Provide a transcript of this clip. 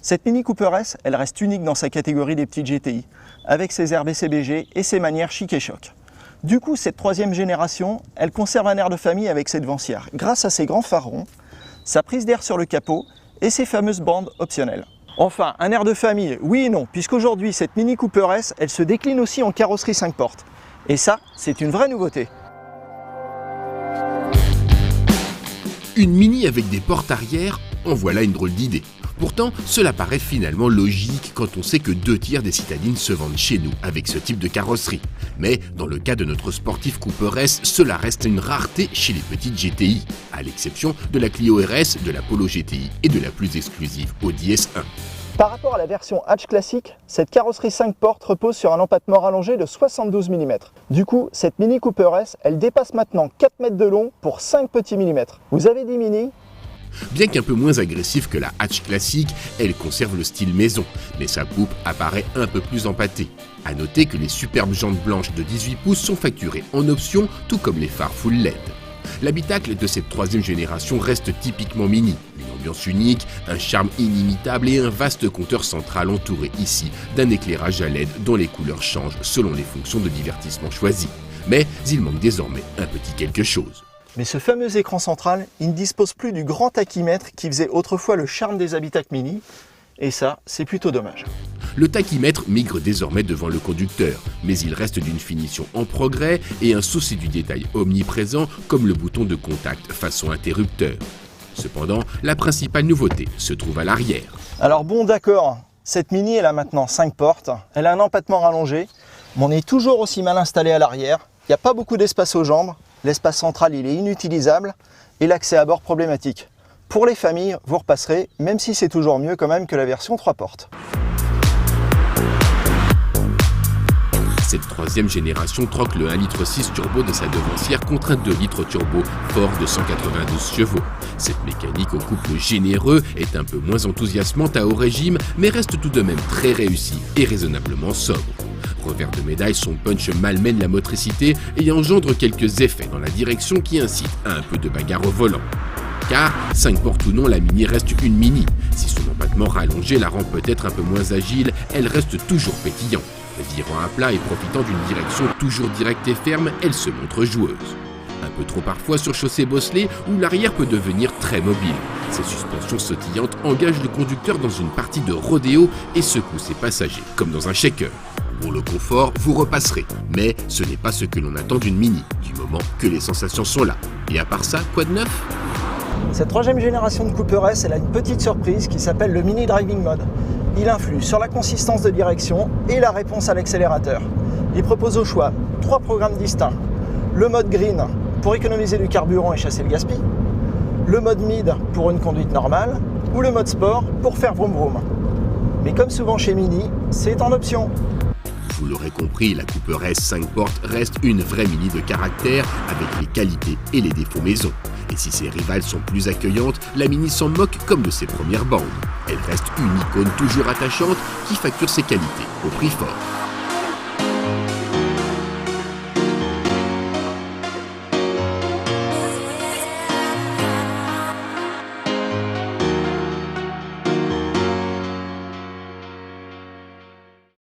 Cette Mini Cooper S, elle reste unique dans sa catégorie des petites GTI, avec ses airs BCBG et ses manières chic et choc. Du coup, cette troisième génération, elle conserve un air de famille avec ses devancières, grâce à ses grands phares ronds, sa prise d'air sur le capot et ses fameuses bandes optionnelles. Enfin, un air de famille, oui et non, puisqu'aujourd'hui, cette Mini Cooper S, elle se décline aussi en carrosserie 5 portes. Et ça, c'est une vraie nouveauté. Une Mini avec des portes arrière, en voilà une drôle d'idée. Pourtant, cela paraît finalement logique quand on sait que 2/3 des citadines se vendent chez nous avec ce type de carrosserie. Mais dans le cas de notre sportif Cooper S, cela reste une rareté chez les petites GTI, à l'exception de la Clio RS, de la Polo GTI et de la plus exclusive Audi S1. Par rapport à la version hatch classique, cette carrosserie 5 portes repose sur un empattement rallongé de 72 mm. Du coup, cette Mini Cooper S, elle dépasse maintenant 4 mètres de long pour 5 petits millimètres. Vous avez dit Mini ? Bien qu'un peu moins agressive que la hatch classique, elle conserve le style maison, mais sa poupe apparaît un peu plus empâtée. A noter que les superbes jantes blanches de 18 pouces sont facturées en option, tout comme les phares full LED. L'habitacle de cette troisième génération reste typiquement Mini. Une ambiance unique, un charme inimitable et un vaste compteur central entouré ici d'un éclairage à LED dont les couleurs changent selon les fonctions de divertissement choisies. Mais il manque désormais un petit quelque chose. Mais ce fameux écran central, il ne dispose plus du grand tachymètre qui faisait autrefois le charme des habitacles Mini, et ça, c'est plutôt dommage. Le tachymètre migre désormais devant le conducteur, mais il reste d'une finition en progrès et un souci du détail omniprésent comme le bouton de contact façon interrupteur. Cependant, la principale nouveauté se trouve à l'arrière. Alors bon, d'accord, cette Mini, elle a maintenant 5 portes, elle a un empattement rallongé, mais on est toujours aussi mal installé à l'arrière, il n'y a pas beaucoup d'espace aux jambes, l'espace central il est inutilisable et l'accès à bord problématique. Pour les familles, vous repasserez, même si c'est toujours mieux quand même que la version 3 portes. Cette troisième génération troque le 1,6 litre turbo de sa devancière contre un 2 litres turbo fort de 192 chevaux. Cette mécanique au couple généreux est un peu moins enthousiasmante à haut régime, mais reste tout de même très réussie et raisonnablement sobre. Revers de médaille, son punch malmène la motricité et engendre quelques effets dans la direction qui incitent à un peu de bagarre au volant. Car, 5 portes ou non, la Mini reste une Mini. Si son empattement rallongé la rend peut-être un peu moins agile, elle reste toujours pétillante. Virant à plat et profitant d'une direction toujours directe et ferme, elle se montre joueuse. Un peu trop parfois sur chaussée bosselée où l'arrière peut devenir très mobile. Ses suspensions sautillantes engagent le conducteur dans une partie de rodéo et secouent ses passagers, comme dans un shaker. Pour le confort, vous repasserez, mais ce n'est pas ce que l'on attend d'une Mini, du moment que les sensations sont là. Et à part ça, quoi de neuf ? Cette troisième génération de Cooper S, elle a une petite surprise qui s'appelle le Mini Driving Mode. Il influe sur la consistance de direction et la réponse à l'accélérateur. Il propose au choix 3 programmes distincts. Le mode Green pour économiser du carburant et chasser le gaspille, le mode Mid pour une conduite normale ou le mode Sport pour faire vroom vroom. Mais comme souvent chez Mini, c'est en option. Vous l'aurez compris, la Cooper S 5 portes reste une vraie Mini de caractère avec les qualités et les défauts maison. Et si ses rivales sont plus accueillantes, la Mini s'en moque comme de ses premières bandes. Elle reste une icône toujours attachante qui facture ses qualités au prix fort.